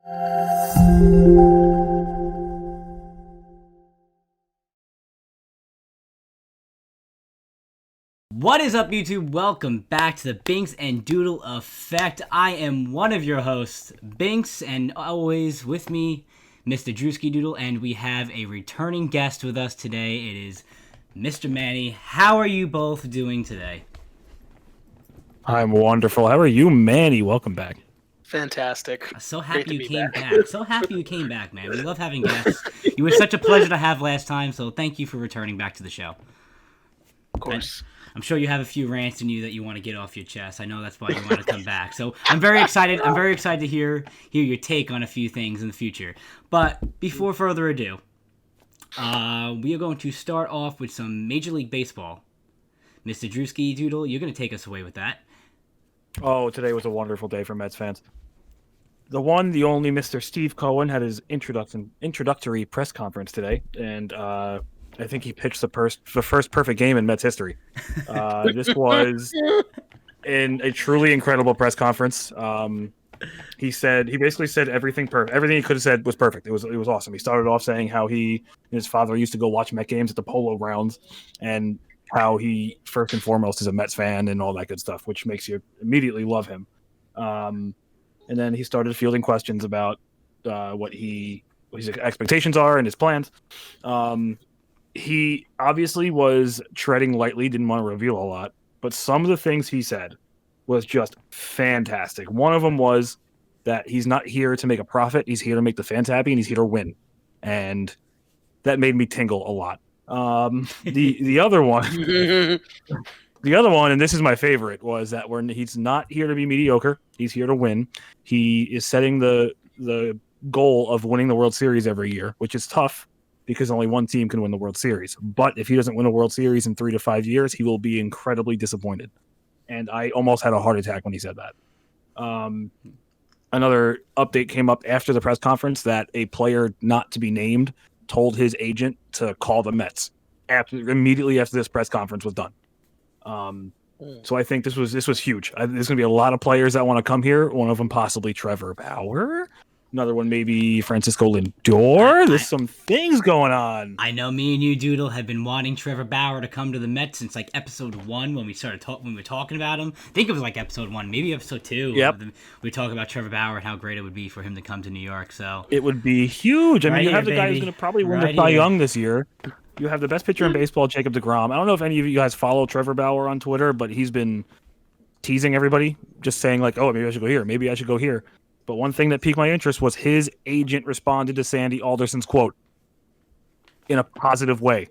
What is up, YouTube? Welcome back to the Binkz and Doodle Effect. I am one of your hosts, Binkz, and always with me, Mr. DrewskiDoodle, and we have a returning guest with us today. It is Mr. Manny. How are you both doing today? I'm wonderful. How are you, Manny? Welcome back. Fantastic. So happy you came back. So happy you came back, man. We love having guests. You were such a pleasure to have last time, so thank you for returning back to the show. Of course. I'm sure you have a few rants in you that you want to get off your chest. I know that's why you want to come back. So I'm very excited. I'm very excited to hear your take on a few things in the future. But before further ado, we are going to start off with some Major League Baseball. Mr. DrewskiDoodle, you're going to take us away with that. Oh, today was a wonderful day for Mets fans. The one, the only Mr. Steve Cohen had his introductory press conference today, and I think he pitched the first perfect game in Mets history. This was a truly incredible press conference. He basically said everything perfect. Everything he could have said was perfect. It was awesome. He started off saying how he and his father used to go watch Met games at the Polo Grounds, and how he first and foremost is a Mets fan and all that good stuff, which makes you immediately love him. And then he started fielding questions about what his expectations are and his plans. He obviously was treading lightly, didn't want to reveal a lot, but some of the things he said was just fantastic. One of them was that he's not here to make a profit. He's here to make the fans happy, and he's here to win. And that made me tingle a lot. The other one, and this is my favorite, was that he's not here to be mediocre. He's here to win. He is setting the goal of winning the World Series every year, which is tough, because only one team can win the World Series. But if he doesn't win a World Series in 3 to 5 years, he will be incredibly disappointed. And I almost had a heart attack when he said that. Another update came up after the press conference that a player not to be named told his agent to call the Mets immediately after this press conference was done. So I think this was huge. There's going to be a lot of players that want to come here. One of them possibly Trevor Bauer. Another one, maybe Francisco Lindor. There's some things going on. I know me and you, Doodle, have been wanting Trevor Bauer to come to the Mets since like episode 1 when we were talking about him. I think it was like episode 1, maybe episode 2. Yep. We were talking about Trevor Bauer and how great it would be for him to come to New York. So it would be huge. I mean, right you have here, the guy baby. who's going to probably win Right the Cy here. Young this year. You have the best pitcher in baseball, Jacob deGrom. I don't know if any of you guys follow Trevor Bauer on Twitter, but he's been teasing everybody, just saying like, oh, maybe I should go here. Maybe I should go here. But one thing that piqued my interest was his agent responded to Sandy Alderson's quote in a positive way.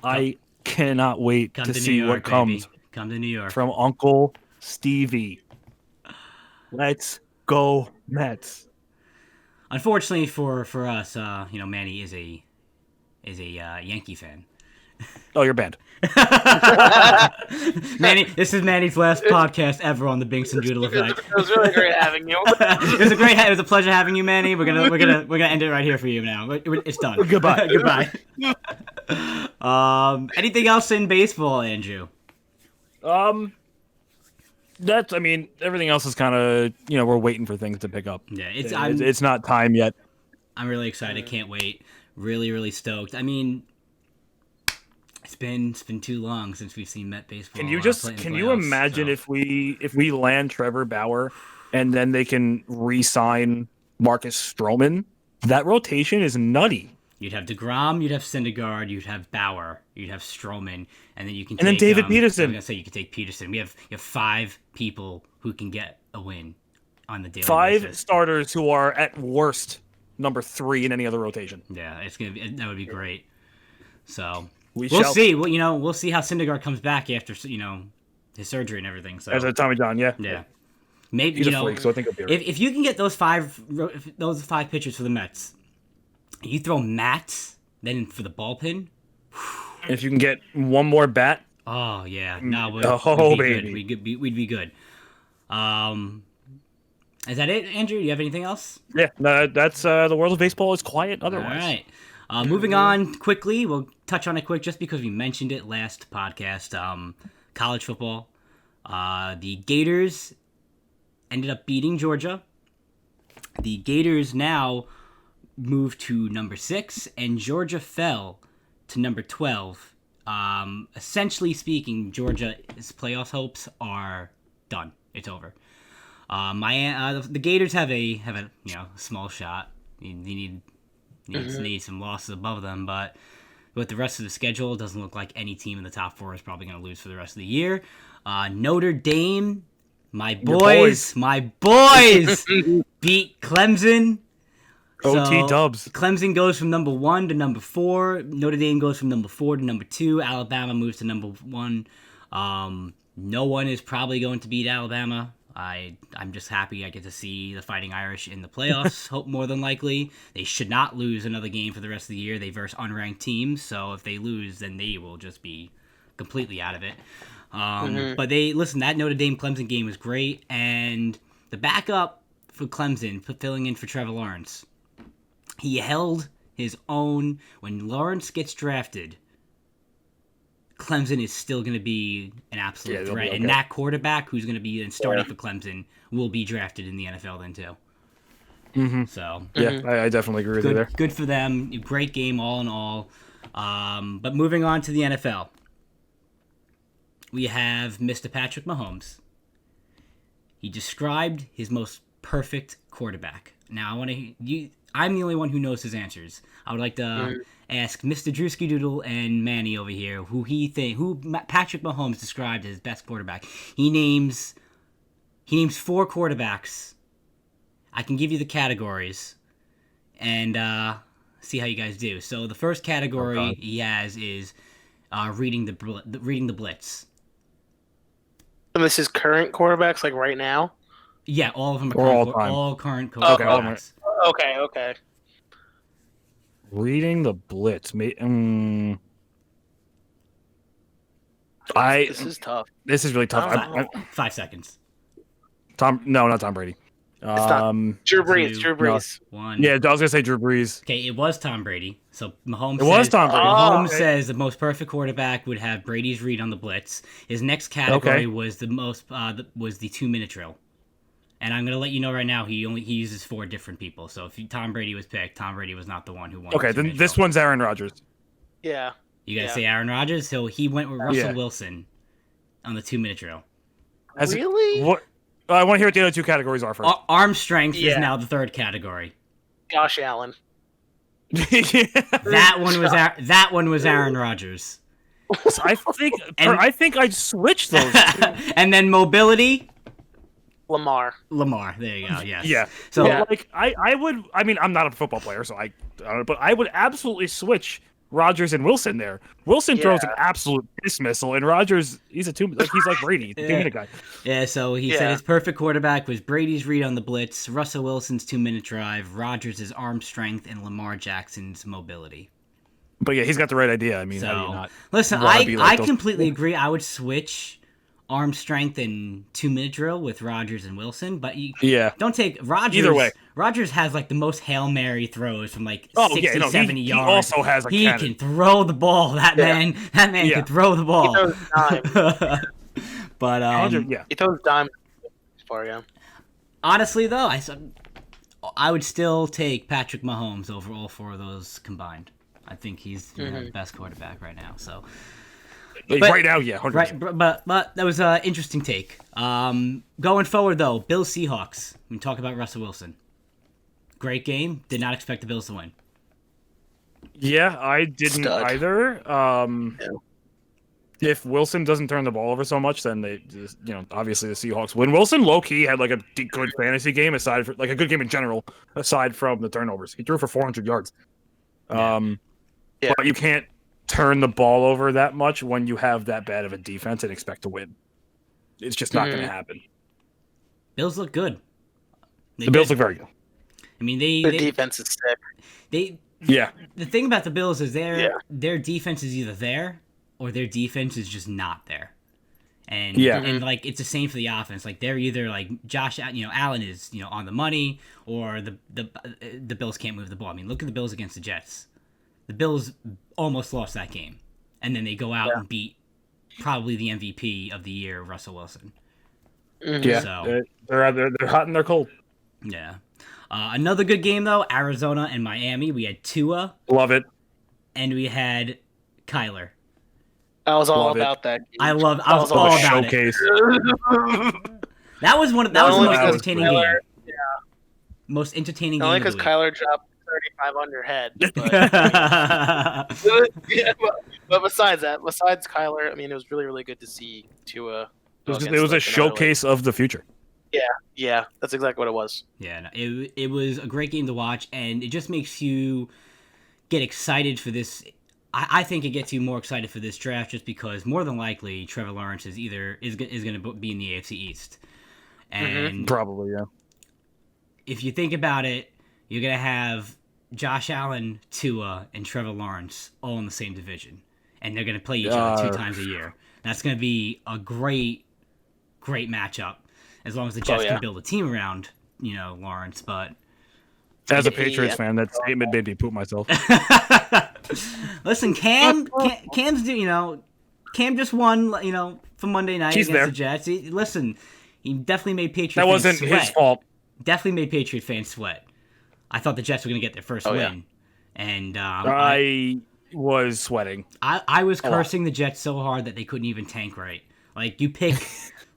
I cannot wait to see New York, what comes baby. Come to New York. from Uncle Stevie. Let's go Mets. Unfortunately for us, Manny is a Yankee fan. Oh, you're banned. Manny, this is Manny's last podcast ever on the Binkz and Doodle Effect. It was really great having you. It was a pleasure having you, Manny. We're gonna end it right here for you now. It's done. Goodbye. Goodbye. Anything else in baseball, Andrew? Everything else is kind of, we're waiting for things to pick up. Yeah, it's not time yet. I'm really excited. Can't wait. Really, really stoked. I mean, it's been too long since we've seen Met baseball. Can you imagine if we land Trevor Bauer and then they can re-sign Marcus Stroman? That rotation is nutty. You'd have DeGrom, you'd have Syndergaard, you'd have Bauer, you'd have Stroman, and then you can. And then David Peterson. I was gonna say you could take Peterson. You have 5 people who can get a win on the daily 5 basis. starters who are at worst number 3 in any other rotation. Yeah, that would be great. So We'll see. Well, we'll see how Syndergaard comes back after his surgery and everything. So as a Tommy John, yeah. Maybe he's a freak, so I think he'll be right. if you can get those 5 pitchers for the Mets, you throw Matt then for the bullpen. If you can get one more bat. Oh yeah, baby, we'd be good. Is that it, Andrew? Do you have anything else? Yeah, that's the world of baseball is quiet otherwise. All right. Moving on quickly, we'll touch on it quick just because we mentioned it last podcast. College football. The Gators ended up beating Georgia The Gators now moved to number 6, and Georgia fell to number 12. Essentially speaking, Georgia's playoff hopes are done. It's over. The Gators have a small shot. You need some losses above them, but with the rest of the schedule, it doesn't look like any team in the top 4 is probably going to lose for the rest of the year. Notre Dame, my boys beat Clemson. OT dubs. Clemson goes from number 1 to number 4. Notre Dame goes from number 4 to number 2. Alabama moves to number 1. No one is probably going to beat Alabama. I'm just happy I get to see the Fighting Irish in the playoffs, hope more than likely. They should not lose another game for the rest of the year. They verse unranked teams, so if they lose, then they will just be completely out of it. But that Notre Dame-Clemson game was great, and the backup for Clemson, filling in for Trevor Lawrence, he held his own. When Lawrence gets drafted, Clemson is still going to be an absolute threat. Okay. And that quarterback who's going to be starting for Clemson will be drafted in the NFL then too. Mm-hmm. So I definitely agree with you there. Good for them. Great game all in all. But moving on to the NFL. We have Mr. Patrick Mahomes. He described his most perfect quarterback. Now I'm the only one who knows his answers. I would like to ask Mr. DrewskiDoodle and Manny over here who Patrick Mahomes described as best quarterback. He names 4 quarterbacks. I can give you the categories and see how you guys do. So the first category he has is reading the blitz. And this is current quarterbacks, like right now? Yeah, all of them are all current quarterbacks. Okay. Reading the blitz. This is tough. This is really tough. 5 seconds. Not Tom Brady. Drew Brees. No, 1. Yeah, I was gonna say Drew Brees. Okay, it was Tom Brady. So Mahomes. Mahomes says the most perfect quarterback would have Brady's read on the blitz. His next category was the 2-minute drill. And I'm gonna let you know right now he uses 4 different people. So if Tom Brady was picked, Tom Brady was not the one who won. Okay, then this one's Aaron Rodgers. Yeah. You gotta say Aaron Rodgers. So he went with Russell Wilson on the 2-minute drill. Really? What? I want to hear what the other 2 categories are first. Arm strength is now the 3rd category. Josh Allen. That one was Aaron Rodgers. So I think I'd switch those 2. And then mobility. Lamar. There you go. Yes. Yeah. So I would. I mean, I'm not a football player, so but I would absolutely switch Rodgers and Wilson there. Wilson throws an absolute piss missile, and Rodgers, he's like Brady, he's a 2-minute guy. Yeah. So he said his perfect quarterback was Brady's read on the blitz, Russell Wilson's 2-minute drive, Rodgers' arm strength, and Lamar Jackson's mobility. But yeah, he's got the right idea. I mean, how do you not? Listen, I completely agree. I would switch arm strength and 2-minute drill with Rodgers and Wilson, but don't take Rodgers. Either way, Rodgers has like the most Hail Mary throws from 60, 70 yards. He also has a cannon. Can throw the ball. That man can throw the ball. He throws dime. But he throws dime for you. Honestly, though, I would still take Patrick Mahomes over all 4 of those combined. I think he's the best quarterback right now. So. Right now, 100%. Right, but that was an interesting take. Going forward, though, Bills Seahawks. We talk about Russell Wilson. Great game. Did not expect the Bills to win. Yeah, I didn't either. If Wilson doesn't turn the ball over so much, then they just, obviously the Seahawks win. Wilson low key had like a good fantasy game aside from a good game in general aside from the turnovers. He threw for 400 yards. But you can't turn the ball over that much when you have that bad of a defense and expect to win. It's just not going to happen. Bills look good. The Bills look very good. I mean, their defense is sick. The thing about the Bills is their defense is either there or their defense is just not there. And like it's the same for the offense. Like they're either like Josh, Allen is on the money, or the Bills can't move the ball. I mean, look at the Bills against the Jets. The Bills almost lost that game, and then they go out and beat probably the MVP of the year, Russell Wilson. Yeah, so, they're hot and they're cold. Yeah. Another good game though, Arizona and Miami. We had Tua Love it. and we had Kyler. I was all Love it. about that. Game. I was all Love a about showcase. it. That was the Not most only because entertaining Kyler- game. Most entertaining Not game only of because the week. Kyler dropped 35 on your head, but, yeah, but besides Kyler, I mean, it was really, really good to see Tua. It was a showcase of the future. Yeah, that's exactly what it was. Yeah, no, it was a great game to watch, and it just makes you get excited for this. I think it gets you more excited for this draft just because more than likely Trevor Lawrence is going to be in the AFC East, and Probably, yeah. if you think about it, you're going to have Josh Allen, Tua, and Trevor Lawrence all in the same division, and they're going to play each other 2 times a year. That's going to be a great matchup as long as the Jets can build a team around, Lawrence. But As a Patriots fan, that statement made me poop myself. listen, Cam's Cam just won, for Monday night He's against there. the Jets. Listen, he definitely made Patriots That fans wasn't sweat. his fault. Definitely made Patriot fans sweat. I thought the Jets were going to get their first win. And I was sweating. I was cursing the Jets so hard that they couldn't even tank right. Like, you pick...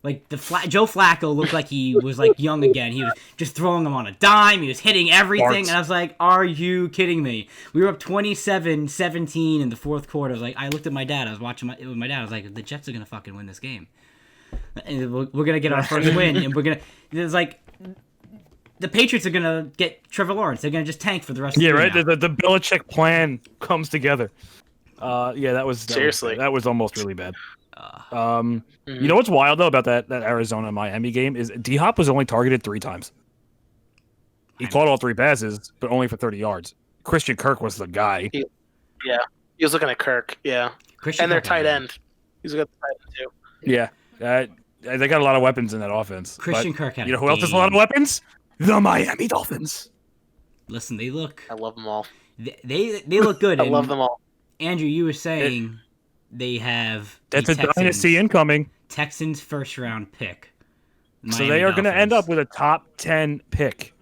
Like, Joe Flacco looked like he was, young again. He was just throwing them on a dime. He was hitting everything. Farts. And I was like, are you kidding me? We were up 27-17 in the fourth quarter. I looked at my dad. I was watching it with my dad. I was like, the Jets are going to fucking win this game. And we're going to get our first win. And we're going to... It's like... The Patriots are going to get Trevor Lawrence. They're going to just tank for the rest of the year. Yeah, right? The Belichick plan comes together. That was Seriously. that was almost really bad. You know what's wild though about that Arizona Miami game is D-Hop was only targeted 3 times. He caught all 3 passes, but only for 30 yards. Christian Kirk was the guy. Yeah, he was looking at Kirk. Yeah, Christian and their Kirk tight had- end. He's a good tight end too. Yeah, they got a lot of weapons in that offense. Christian but Kirk had you know a who else has a lot of game. weapons? The Miami Dolphins. Listen, they look... I love them all. They look good. I and love them all. Andrew, you were saying they have That's the a dynasty incoming. Texans first-round pick. So Miami they are going to end up Dolphins. with a top 10 pick.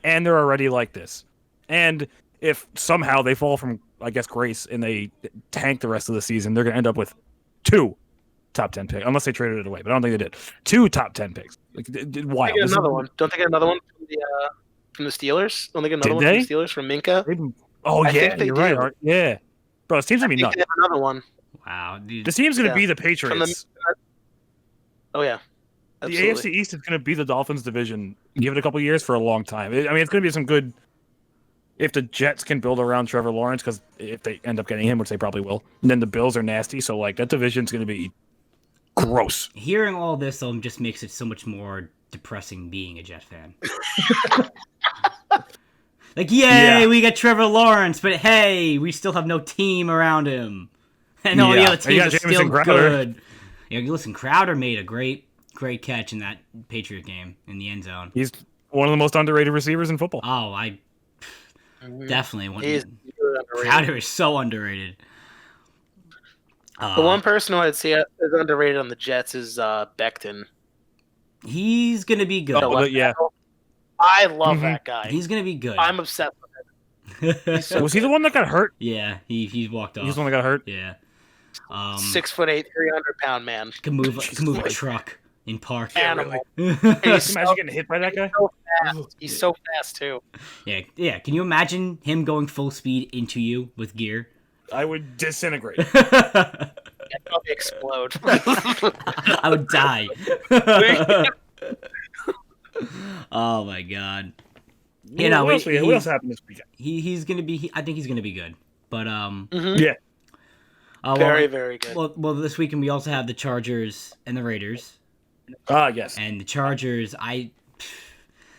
And they're already like this. And if somehow they fall from, I guess, grace and they tank the rest of the season, they're going to end up with 2 top 10 picks. Unless they traded it away. But I don't think they did. 2 top 10 picks. Wild. Don't they get another one? Don't they get another one from the Steelers? Don't they get another one from the Steelers from Minka? Oh, I yeah. think they You're do. right. Art. Yeah. Bro, this team's going to I be think nuts. they have another one. Wow, dude. This team's going to Yeah. be the Patriots. Oh yeah, The absolutely. AFC East is going to be the Dolphins division. Give it a couple years for a long time. It's going to be some good. If the Jets can build around Trevor Lawrence, because if they end up getting him, which they probably will, and then the Bills are nasty. So that division's going to be gross. Hearing all this, though, just makes it so much more depressing being a Jet fan. Yay, we got Trevor Lawrence, but hey, we still have no team around him. And all the Yeah. other And you teams got are still Jamison Crowder. good. Listen, Crowder made a great catch in that Patriot game in the end zone. He's one of the most underrated receivers in football. Oh, I definitely want. He's really underrated. Crowder is so underrated. The one person who I'd say is underrated on the Jets is Becton. He's gonna be good. Oh, yeah. I love that guy. He's gonna be good. I'm obsessed with him. He's so Was he the one that got hurt? Yeah, he walked off. He's the one that got hurt. Yeah. 6'8", 300-pound man. Can move a truck in park. Animal. Can He's you so, imagine getting hit by that guy? so fast. He's so fast too. Yeah. Can you imagine him going full speed into you with gear? I would disintegrate. I'd probably explode. I would die. Oh my god. What else happened this weekend? He's gonna be. I think he's gonna be good. But Yeah. Very, very good. Well, this weekend we also have the Chargers and the Raiders. Yes. And the Chargers,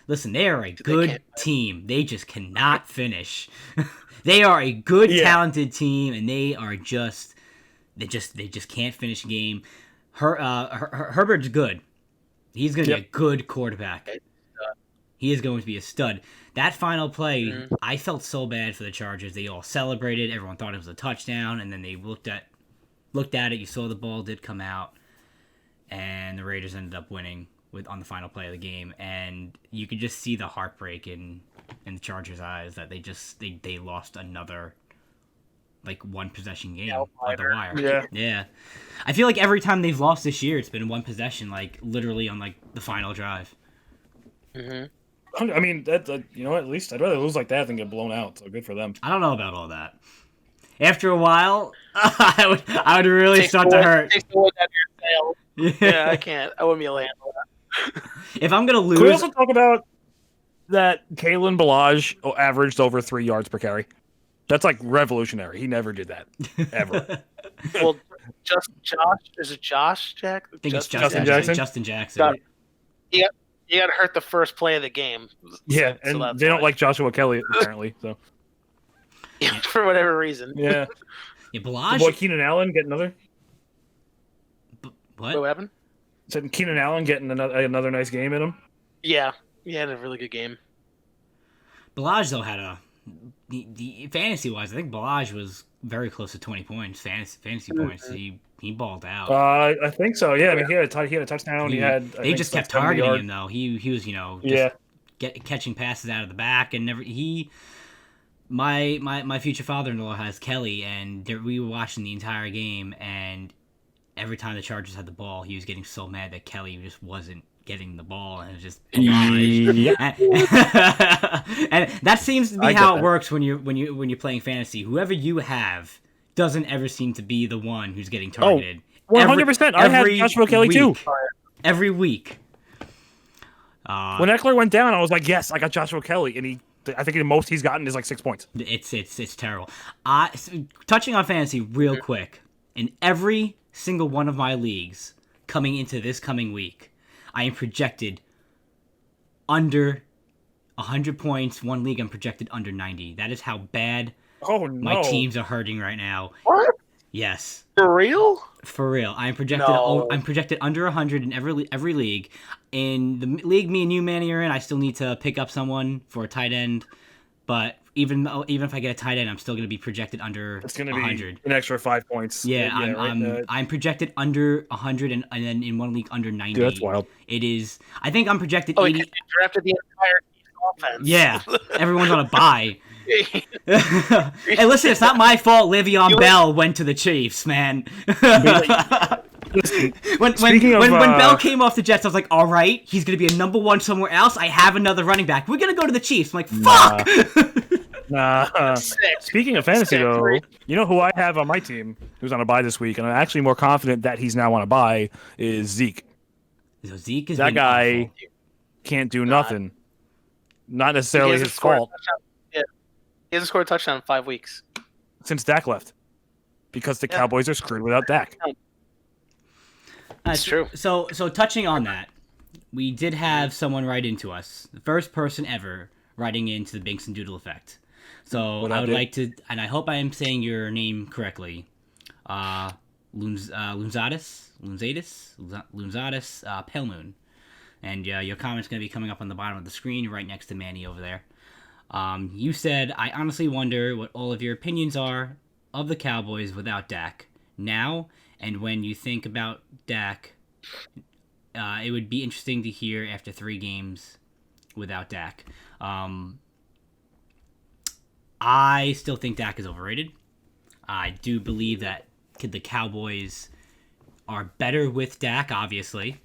listen, they are a good team. They just cannot finish. They are a good, talented team, and they just can't finish a game. Herbert's good. He's going to be a good quarterback. He is going to be a stud. That final play, I felt so bad for the Chargers. They all celebrated. Everyone thought it was a touchdown, and then they looked at it. You saw the ball did come out, and the Raiders ended up winning. on the final play of the game, and you could just see the heartbreak in the Chargers' eyes that they lost another one possession game on the wire. Yeah. I feel like every time they've lost this year, it's been one possession, literally on the final drive. Mm-hmm. I mean, you know what? At least I'd rather lose like that than get blown out. So good for them. I don't know about all that. After a while, I would really start to hurt. Takes the wood out of your sail. Yeah, I can't. I wouldn't be able to handle that. If I'm gonna lose, can we also talk about that Kalen Ballage averaged over 3 yards per carry? That's revolutionary. He never did that ever. Well, is it Josh Jack? I think it's Justin Jackson. Justin Jackson. He got hurt the first play of the game. Yeah, and they don't like Joshua Kelly apparently. So for whatever reason. Yeah. Yeah, Ballage. Boy, Keenan Allen getting another. What? What happened? Said Keenan Allen getting another nice game in him. Yeah, he had a really good game. Ballage though had the fantasy wise, I think Ballage was very close to 20 points fantasy points. He balled out. I think so. Yeah, I mean he had a touchdown. They just kept targeting him though. He was catching passes out of the back and never My future father-in-law has Kelly, and we were watching the entire game, and every time the Chargers had the ball, he was getting so mad that Kelly just wasn't getting the ball, and it was just and that seems to be how it works when you're playing fantasy. Whoever you have doesn't ever seem to be the one who's getting targeted. 100%. I had Joshua Kelly too. Every week. When Eckler went down, I was like, yes, I got Joshua Kelly, and I think the most he's gotten is 6 points. It's terrible. Touching on fantasy real quick, in every single one of my leagues coming into this coming week, I am projected under 100 points. One league I'm projected under 90. That is how bad my teams are hurting right now. What? Yes. For real? For real. I'm projected under 100 in every league. In the league me and you, Manny, are in, I still need to pick up someone for a tight end. But even if I get a tight end, I'm still going to be projected under 100. It's going to be an extra 5 points. Yeah, I'm projected under 100 and then in one league under 90. Dude, that's wild. It is. I think I'm projected 80. You drafted the entire offense. Yeah, everyone's on a bye. Hey, listen, it's not my fault Le'Veon Bell went to the Chiefs, man. When Bell came off the Jets, I was like, all right, he's going to be a number one somewhere else. I have another running back. We're going to go to the Chiefs. I'm like, fuck! Nah. Speaking of fantasy, though, you know who I have on my team who's on a bye this week, and I'm actually more confident that he's now on a bye, is Zeke. So Zeke is that guy awful. Can't do nothing. Not necessarily his fault. He hasn't scored a touchdown in 5 weeks. Since Dak left. Because the Cowboys are screwed without Dak. That's true. So touching on that, we did have someone write into us. The first person ever writing into the Binkz and Doodle effect. So I would like to, and I hope I am saying your name correctly. Lunzadis, Pale Moon. And your comment's going to be coming up on the bottom of the screen right next to Manny over there. You said, I honestly wonder what all of your opinions are of the Cowboys without Dak. Now, and when you think about Dak, it would be interesting to hear after 3 games without Dak. I still think Dak is overrated. I do believe that the Cowboys are better with Dak, obviously,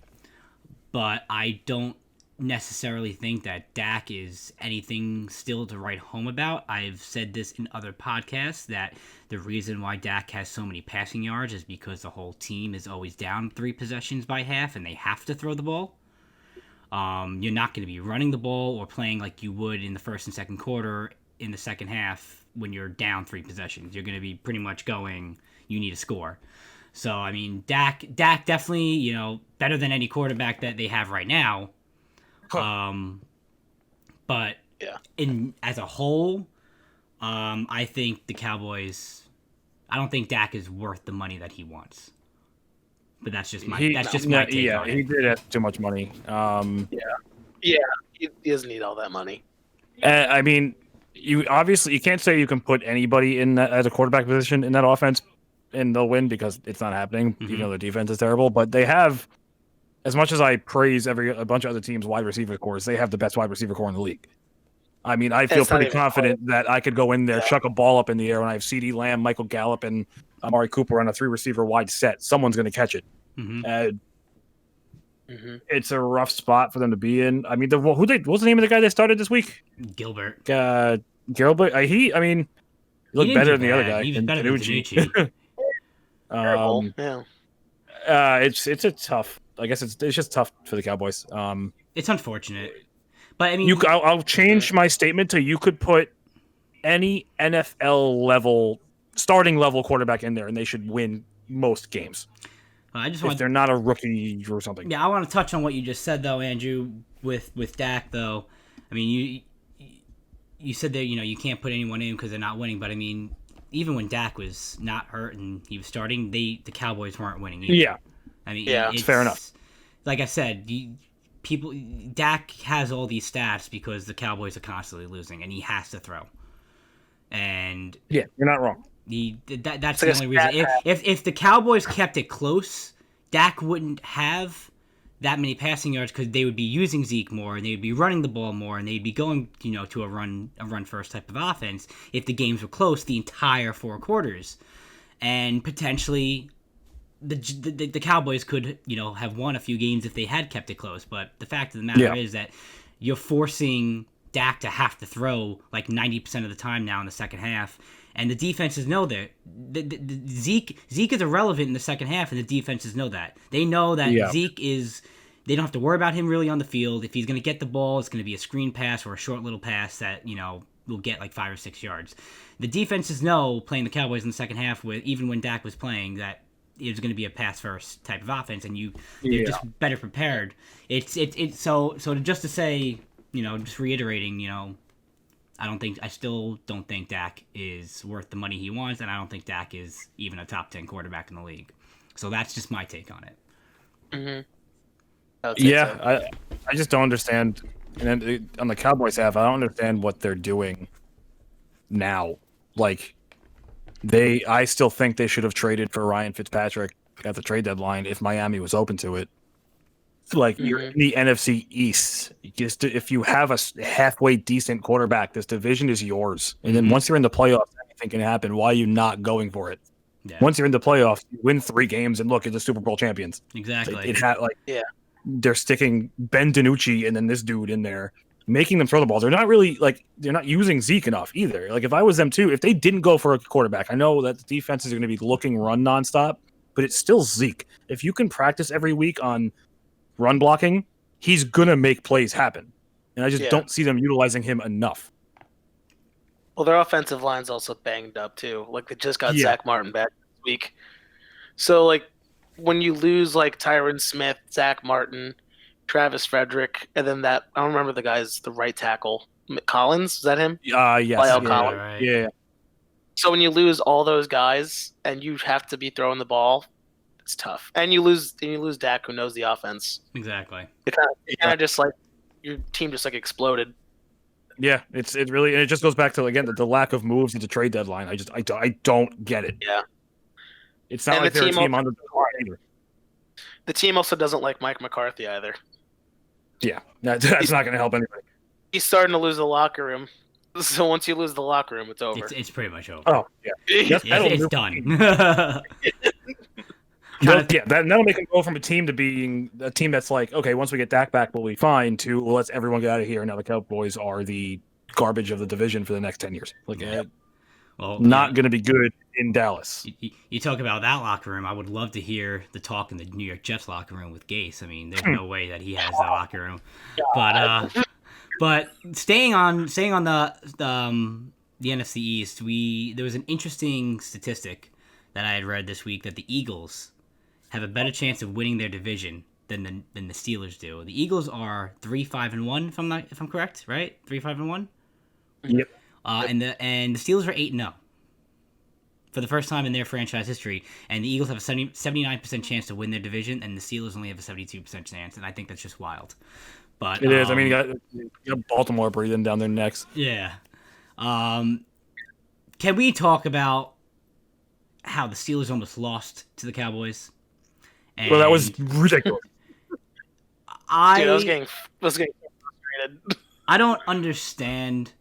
but I don't necessarily think that Dak is anything still to write home about. I've said this in other podcasts that the reason why Dak has so many passing yards is because the whole team is always down 3 possessions by half and they have to throw the ball. You're not going to be running the ball or playing like you would in the first and second quarter in the second half when you're down 3 possessions. You're going to be pretty much going, you need a score. So, I mean, Dak definitely, better than any quarterback that they have right now. But as a whole, I think the Cowboys. I don't think Dak is worth the money that he wants. But that's just my take on it. Yeah, he did have too much money. He doesn't need all that money. I mean, you can't say you can put anybody in that as a quarterback position in that offense and they'll win because it's not happening. Mm-hmm. Even though the defense is terrible, but they have as much as I praise a bunch of other teams' wide receiver cores, they have the best wide receiver core in the league. I mean, I feel pretty confident that I could go in there, chuck a ball up in the air when I have CeeDee Lamb, Michael Gallup, and Amari Cooper on a 3-receiver wide set. Someone's going to catch it. It's a rough spot for them to be in. I mean, what's the name of the guy they started this week? Gilbert. Gilbert. He looked better than the other guy. He was better than Danucci. It's a tough. I guess it's just tough for the Cowboys. It's unfortunate, but I mean, I'll change my statement to you could put any NFL level starting level quarterback in there, and they should win most games. If they're not a rookie or something. Yeah, I want to touch on what you just said though, Andrew, with Dak though. I mean, you said that you can't put anyone in because they're not winning, but I mean, even when Dak was not hurt and he was starting, the Cowboys weren't winning either. Yeah. I mean, it's fair enough. Like I said, Dak has all these stats because the Cowboys are constantly losing, and he has to throw. And yeah, you're not wrong. That's the only reason. If the Cowboys kept it close, Dak wouldn't have that many passing yards because they would be using Zeke more, and they would be running the ball more, and they'd be going to a run first type of offense if the games were close the entire 4 quarters, and potentially the Cowboys could have won a few games if they had kept it close. But the fact of the matter is that you're forcing Dak to have to throw like 90% of the time now in the second half. And the defenses know that Zeke is irrelevant in the second half, and the defenses know that. They know that Zeke is. They don't have to worry about him really on the field. If he's going to get the ball, it's going to be a screen pass or a short little pass that will get like 5 or 6 yards. The defenses know playing the Cowboys in the second half, even when Dak was playing, that it was going to be a pass first type of offense, and they're just better prepared. So just to say, just reiterating, I still don't think Dak is worth the money he wants, and I don't think Dak is even a top 10 quarterback in the league. So that's just my take on it. I just don't understand. And then on the Cowboys half, I don't understand what they're doing now. Like, I still think they should have traded for Ryan Fitzpatrick at the trade deadline if Miami was open to it. Like, you're in the NFC East. If you have a halfway decent quarterback, this division is yours. And then once you're in the playoffs, anything can happen. Why are you not going for it? Yeah. Once you're in the playoffs, you win 3 games, and look, it's the Super Bowl champions. Exactly. They're sticking Ben DiNucci and then this dude in there, making them throw the ball. They're not using Zeke enough either. Like, if I was them too, if they didn't go for a quarterback, I know that the defenses are going to be looking run nonstop, but it's still Zeke. If you can practice every week on run blocking, he's going to make plays happen. And I just don't see them utilizing him enough. Well, their offensive line's also banged up too. Like, they just got Zach Martin back this week. So, like, when you lose, like, Tyron Smith, Zach Martin, Travis Frederick, and then I don't remember the guy's, the right tackle. Collins? Is that him? Yes. Collins. Right. Yeah. So when you lose all those guys and you have to be throwing the ball, it's tough. And you lose Dak, who knows the offense. Exactly. It kind of just like your team just like exploded. Yeah, it really, and it just goes back to, again, the lack of moves at the trade deadline. I don't get it. Yeah. It's not like they're a team on the decline either. The team also doesn't like Mike McCarthy either. Yeah, that's not going to help anybody. He's starting to lose the locker room. So once you lose the locker room, it's over. It's pretty much over. Oh, yeah. It's done. That'll make them go from a team to being a team that's like, okay, once we get Dak back, we'll be fine, to, well, let's everyone get out of here. Now the Cowboys are the garbage of the division for the next 10 years. Like, not going to be good in Dallas. You talk about that locker room. I would love to hear the talk in the New York Jets locker room with Gase. I mean, there's no way that he has that locker room. But staying on the NFC East, there was an interesting statistic that I had read this week that the Eagles have a better chance of winning their division than the Steelers do. The Eagles are 3-5-1 if I'm correct, right? 3-5-1. Yep. And the Steelers are 8-0 for the first time in their franchise history, and the Eagles have a 79% chance to win their division, and the Steelers only have a 72% chance, and I think that's just wild. But it is. I mean, you got Baltimore breathing down their necks. Yeah. Can we talk about how the Steelers almost lost to the Cowboys? Well, that was ridiculous. I Dude, I was getting frustrated. I don't understand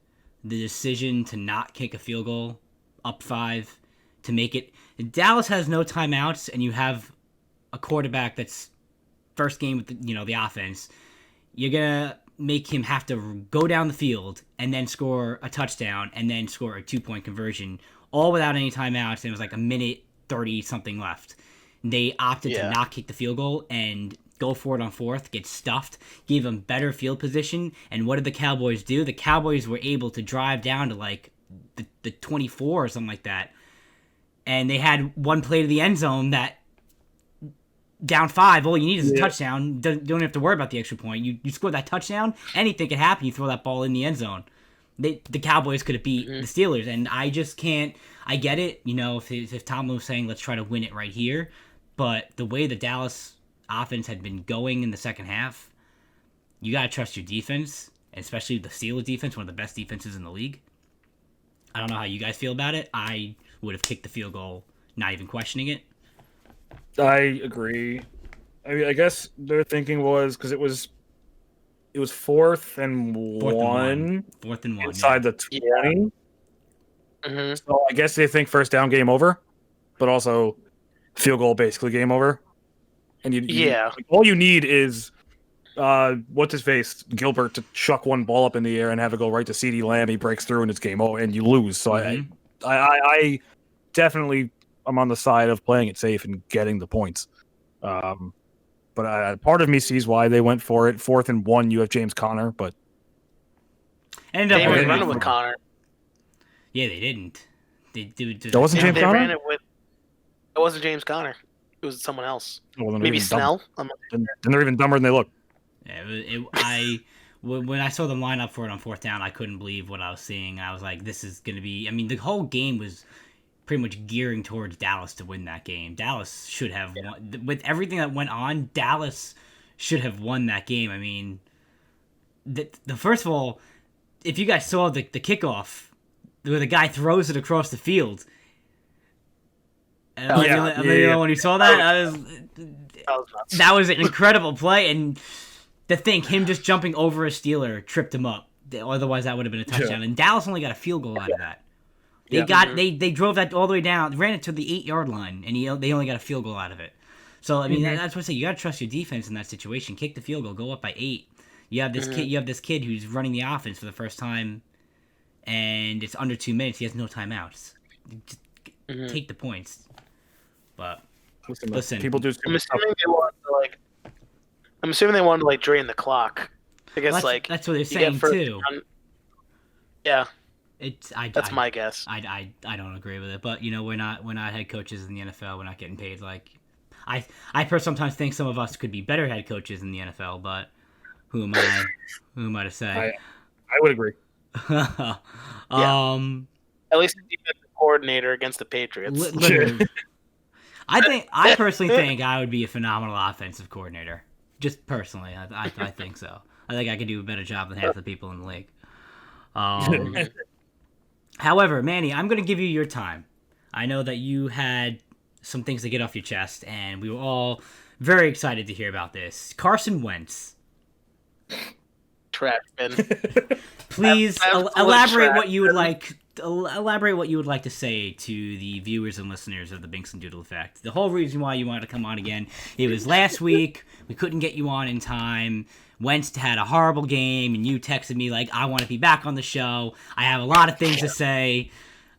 the decision to not kick a field goal up 5 to make it. Dallas has no timeouts, and you have a quarterback that's first game with the offense. You're gonna make him have to go down the field and then score a touchdown and then score a 2-point conversion, all without any timeouts. And it was like a minute 30 something left. They opted to not kick the field goal and go for it on 4th, get stuffed, gave them better field position. And what did the Cowboys do? The Cowboys were able to drive down to like the 24 or something like that. And they had one play to the end zone that down 5, all you need is a touchdown. Don't have to worry about the extra point. You score that touchdown, anything could happen. You throw that ball in the end zone. The Cowboys could have beat the Steelers, and I just can't. I get it, if Tom was saying let's try to win it right here, but the way the Dallas offense had been going in the second half, you gotta trust your defense, especially the Steelers defense, one of the best defenses in the league. I don't know how you guys feel about it. I would have kicked the field goal, not even questioning it. I agree. I mean, I guess their thinking was because it was 4th and 1. 4th and 1 inside the 20. Mm-hmm. So I guess they think first down game over, but also field goal basically game over. And all you need is what's his face Gilbert to chuck one ball up in the air and have it go right to CeeDee Lamb. He breaks through and it's game over, and you lose. So I definitely I'm on the side of playing it safe and getting the points. But part of me sees why they went for it. 4th and 1, you have James Conner, but ended They up didn't run it with Connor. Yeah, they didn't. That wasn't James They Conner? ran it with. It wasn't James Conner. It was someone else. Well, then they're Maybe even dumb. Snell. I'm not Then they're even dumber than they look. Yeah, when I saw them line up for it on 4th down, I couldn't believe what I was seeing. I was like, this is going to be... I mean, the whole game was pretty much gearing towards Dallas to win that game. Dallas should have won. With everything that went on, Dallas should have won that game. I mean, the first of all, if you guys saw the kickoff, where the guy throws it across the field... I'm the only one who saw that. That was an incredible play, and to think him just jumping over a Steeler tripped him up. Otherwise, that would have been a touchdown. And Dallas only got a field goal out of that. They drove that all the way down, ran it to the 8-yard line, and they only got a field goal out of it. So I mean, that's what I say. You got to trust your defense in that situation. Kick the field goal, go up by 8. You have this kid. You have this kid who's running the offense for the first time, and it's under 2 minutes. He has no timeouts. Just take the points. But listen, people do. I'm assuming they wanted to drain the clock. I guess that's what they're saying too. Yeah, that's my guess. I don't agree with it, but we're not head coaches in the NFL. We're not getting paid like. I sometimes think some of us could be better head coaches in the NFL, but who am I? Who am I to say? I would agree. At least the defensive coordinator against the Patriots. Literally. I personally think I would be a phenomenal offensive coordinator. Just personally, I think so. I think I could do a better job than half the people in the league. However, Manny, I'm going to give you your time. I know that you had some things to get off your chest, and we were all very excited to hear about this. Carson Wentz. Trash bin. Please elaborate what you would like. Elaborate what you would like to say to the viewers and listeners of the Binkz and Doodle Effect. The whole reason why you wanted to come on again, it was last week. We couldn't get you on in time. Wentz had a horrible game, and you texted me like, I want to be back on the show. I have a lot of things to say.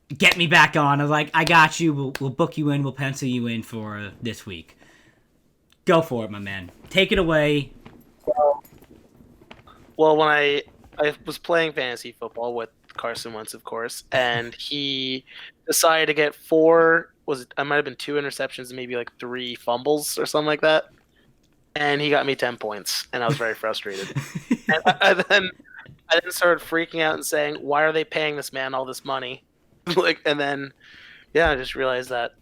Get me back on. I was like, I got you. We'll book you in. We'll pencil you in for this week. Go for it, my man. Take it away. Well, when I was playing fantasy football with Carson Wentz, of course, and he decided to get 4. I might have been 2 interceptions and maybe 3 fumbles or something like that, and he got me 10 points, and I was very frustrated. And I then started freaking out and saying, "Why are they paying this man all this money?" And then, I just realized that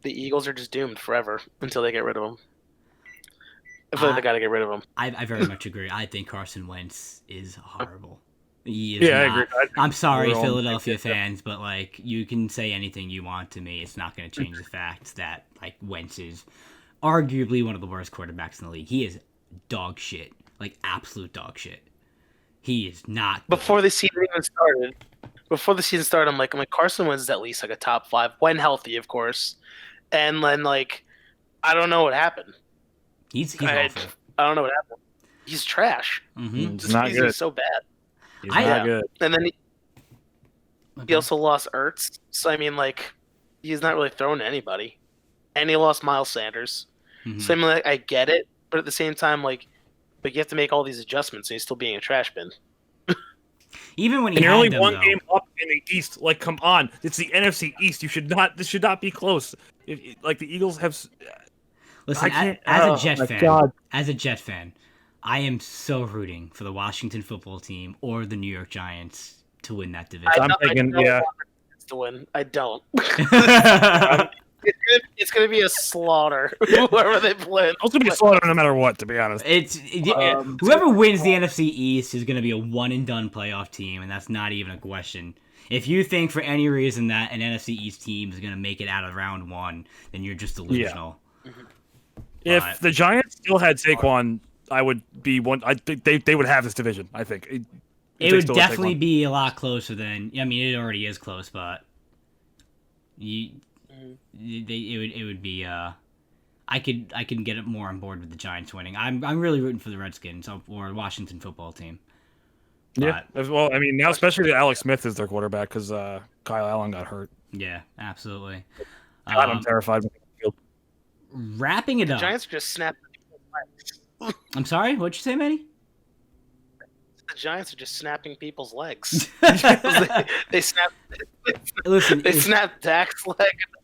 the Eagles are just doomed forever until they get rid of him. I feel like they got to get rid of him. I very much agree. I think Carson Wentz is horrible. I agree. I'm sorry, Philadelphia fans, but you can say anything you want to me. It's not going to change the fact that Wentz is arguably one of the worst quarterbacks in the league. He is dog shit, like absolute dog shit. He is not good. Before the season started, I'm like Carson Wentz is at least like a top 5 when healthy, of course. And then like I don't know what happened. He's awful. I don't know what happened. He's trash. He's This not season good. is so bad. He's not good. And then he also lost Ertz. So I mean, like, he's not really throwing to anybody. And he lost Miles Sanders. So I mean, like, I get it, but at the same time, like, but you have to make all these adjustments, and he's still being a trash bin. Even when he you're had only them, one though, game up in the East. Like, come on, it's the NFC East. This should not be close. Like the Eagles have. Listen, I as can't- a Jet fan, I am so rooting for the Washington football team or the New York Giants to win that division. I'm thinking, yeah. To win, I don't. It's gonna be a slaughter. Whoever they play. It's gonna be a slaughter no matter what. To be honest, Whoever wins the NFC East is going to be a one and done playoff team, and that's not even a question. If you think for any reason that an NFC East team is going to make it out of round 1, then you're just delusional. If the Giants still had Saquon, I would be one. I think they would have this division. I think it would definitely be a lot closer than. I mean, it already is close, but it would be. I can get it more on board with the Giants winning. I'm really rooting for the Redskins or Washington football team. Yeah. Well, I mean, now especially Alex Smith is their quarterback because Kyle Allen got hurt. Yeah, absolutely. God, I'm terrified. Wrapping it The up. Giants are just snapping people's legs. I'm sorry. What'd you say, Manny? The Giants are just snapping people's legs. they snap. Listen, They snapped Dak's leg.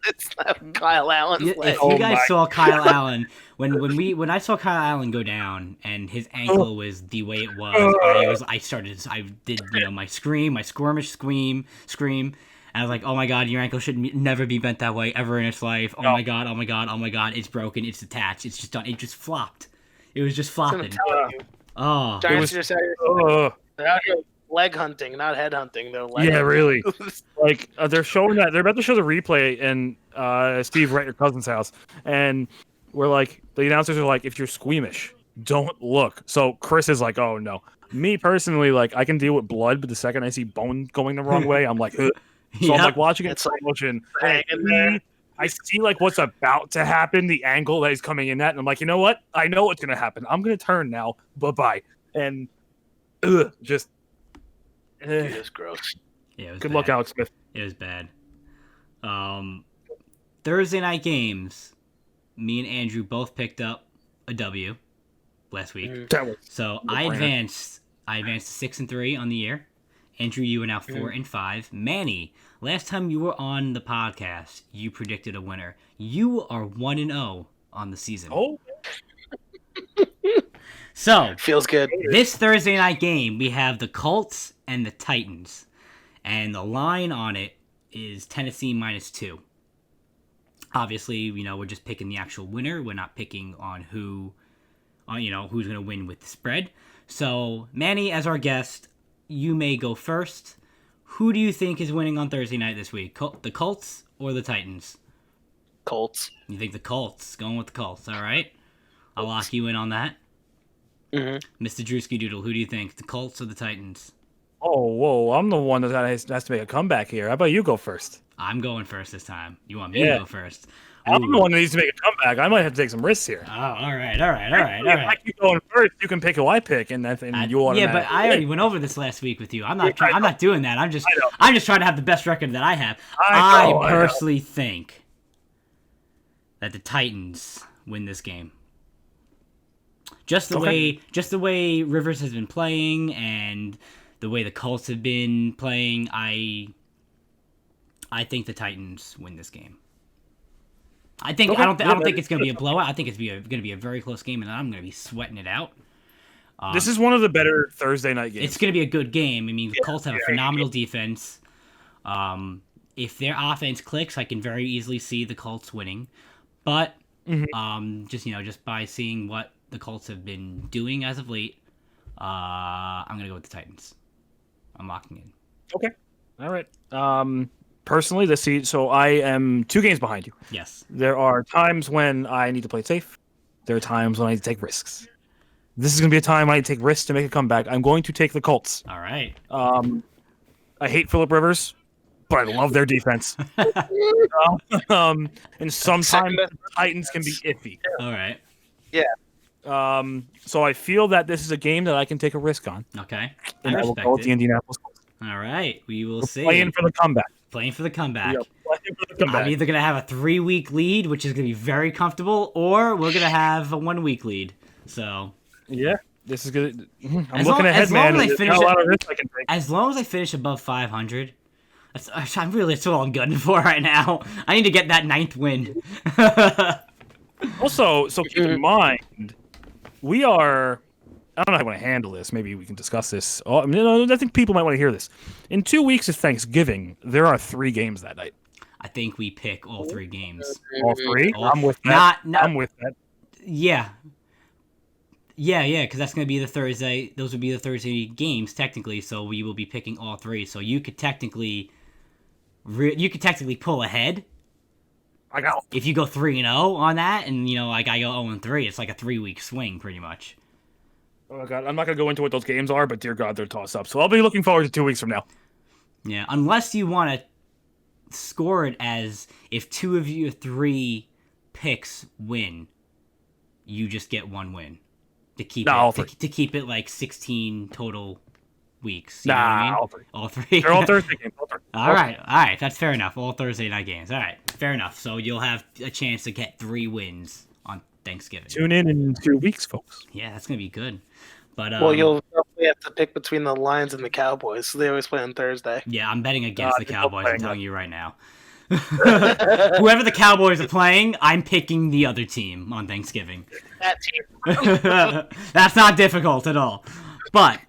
They snapped Kyle Allen's leg. If you guys saw Kyle Allen, when I saw Kyle Allen go down and his ankle was the way it was, I did my squirmish scream, and I was like, oh my god, your ankle should never be bent that way ever in its life. Oh my god, it's broken, it's detached, it's just done, it just flopped. It was just flopping. Oh, Giants are just they're out here leg hunting, not head hunting. They're leg hunting. Really. Like they're showing that they're about to show the replay in Steve right your cousin's house, and we're like the announcers are like, if you're squeamish, don't look. So Chris is like, oh no. Me personally, like I can deal with blood, but the second I see bone going the wrong way, I'm like, ugh. So I'm like watching it in slow motion. I see like what's about to happen, the angle that he's coming in at, and I'm like, you know what? I know what's gonna happen. I'm gonna turn now. Bye. And just It was gross. yeah, it was good bad. luck, Alex Smith. It was bad. Thursday night games. Me and Andrew both picked up a W last week. That was So I advanced to 6-3 on the year. Andrew, you are now 4-5. Manny, last time you were on the podcast, you predicted a winner. You are 1-0 on the season. oh. So Feels good. this Thursday night game, we have the Colts and the Titans, and the line on it is Tennessee -2. Obviously, we're just picking the actual winner. We're not picking on who's going to win with the spread. So, Manny, as our guest, you may go first. Who do you think is winning on Thursday night this week? The Colts or the Titans? Colts. You think the Colts? Going with the Colts, all right. I'll lock you in on that. Mm-hmm. Mr. DrewskiDoodle, who do you think? The Colts or the Titans? Oh, whoa! I'm the one that has to make a comeback here. How about you go first? I'm going first this time. You want me to go first? I'm Ooh. the one that needs to make a comeback. I might have to take some risks here. Oh, all right. If I keep going first, you can pick who I pick, and you want. Yeah, but I already went over this last week with you. I'm not doing that. I'm just trying to have the best record that I have. I personally think that the Titans win this game. Just the way Rivers has been playing and the way the Colts have been playing, I think the Titans win this game. I don't think it's going to be a blowout. I think it's going to be a very close game, and I'm going to be sweating it out. This is one of the better Thursday night games. It's going to be a good game. I mean, the Colts have a phenomenal defense. If their offense clicks, I can very easily see the Colts winning. But just by seeing what the Colts have been doing as of late, I'm going to go with the Titans. I'm locking in. Okay. All right. Personally, so I am 2 games behind you. Yes. There are times when I need to play it safe. There are times when I need to take risks. This is going to be a time I take risks to make a comeback. I'm going to take the Colts. All right. I hate Phillip Rivers, but I love their defense. And sometimes the Titans can be iffy. All right. So I feel that this is a game that I can take a risk on. Okay. And I will respect go with it. the Indianapolis Colts. All right. We will see. Playing for the comeback. Playing for the comeback. We are playing for the comeback. I'm either going to have a 3-week lead, which is going to be very comfortable, or we're going to have a 1-week lead. So, Yeah, this is good. I'm As looking long- ahead, as long man. as I There's finish not a lot it- of risk I can take. as long as I finish above 500, that's all I'm gunning for right now. I need to get that 9th win. Also, so keep in mind, we are. I don't know how I want to handle this. Maybe we can discuss this. I think people might want to hear this. In 2 weeks is Thanksgiving. There are 3 games that night. I think we pick all 3 games. All 3? All- I'm with that. not- I'm with that. Yeah, because that's going to be the Thursday. Those would be the Thursday games, technically, so we will be picking all 3. So you could technically pull ahead. I got. If you go 3-0 on that, and, like I go 0-3, it's like a 3-week swing, pretty much. Oh God, I'm not gonna go into what those games are, but dear God, they're toss up. So I'll be looking forward to 2 weeks from now. Yeah, unless you want to score it as if 2 of your 3 picks win, you just get 1 win to keep to keep it like 16 total weeks. You know what I mean? All 3. All 3. They're all Thursday games. All right, that's fair enough. All Thursday night games. All right, fair enough. So you'll have a chance to get 3 wins on Thanksgiving. Tune in 2 weeks, folks. Yeah, that's gonna be good. But Well, you'll probably have to pick between the Lions and the Cowboys, so they always play on Thursday. yeah, I'm betting against the they're Cowboys. I'm playing telling you right now. Whoever the Cowboys are playing, I'm picking the other team on Thanksgiving. That team. That's not difficult at all. But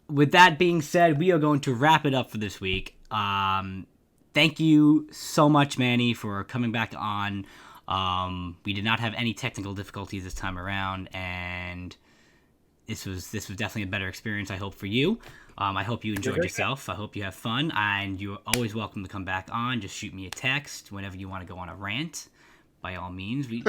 with that being said, we are going to wrap it up for this week. Thank you so much, Manny, for coming back on. We did not have any technical difficulties this time around, and this was definitely a better experience, I hope, for you. I hope you enjoyed yourself. I hope you have fun, and you're always welcome to come back on. Just shoot me a text whenever you want to go on a rant. By all means, you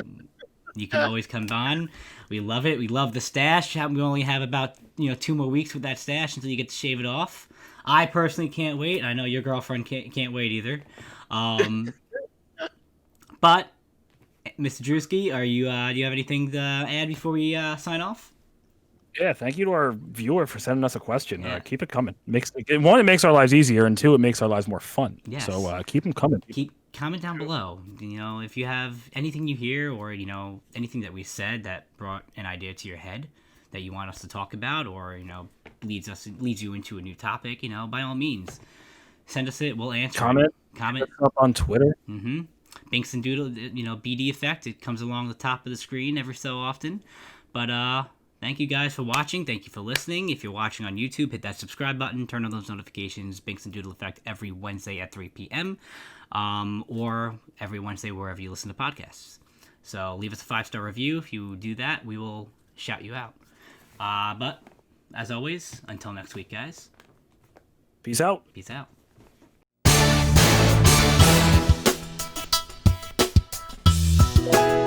can always come on. We love it. We love the stash. We only have about 2 more weeks with that stash until you get to shave it off. I personally can't wait, and I know your girlfriend can't wait either. But Mr. Drewski, do you have anything to add before we sign off? Yeah, thank you to our viewer for sending us a question. Yeah. Keep it coming. One, it makes our lives easier, and 2, it makes our lives more fun. Yes. So keep them coming. Comment down below. If you have anything you hear or anything that we said that brought an idea to your head that you want us to talk about, or leads you into a new topic, by all means, send us it. We'll answer. Comment. Comment. Up on Twitter. Mm-hmm. Binkz and Doodle. BD effect. It comes along the top of the screen every so often. But thank you guys for watching. Thank you for listening. If you're watching on YouTube, hit that subscribe button. Turn on those notifications. Binkz and Doodle effect every Wednesday at 3 p.m. Or every Wednesday wherever you listen to podcasts. So leave us a 5-star review. If you do that, we will shout you out. But as always, until next week, guys. Peace out. Peace out. Yeah.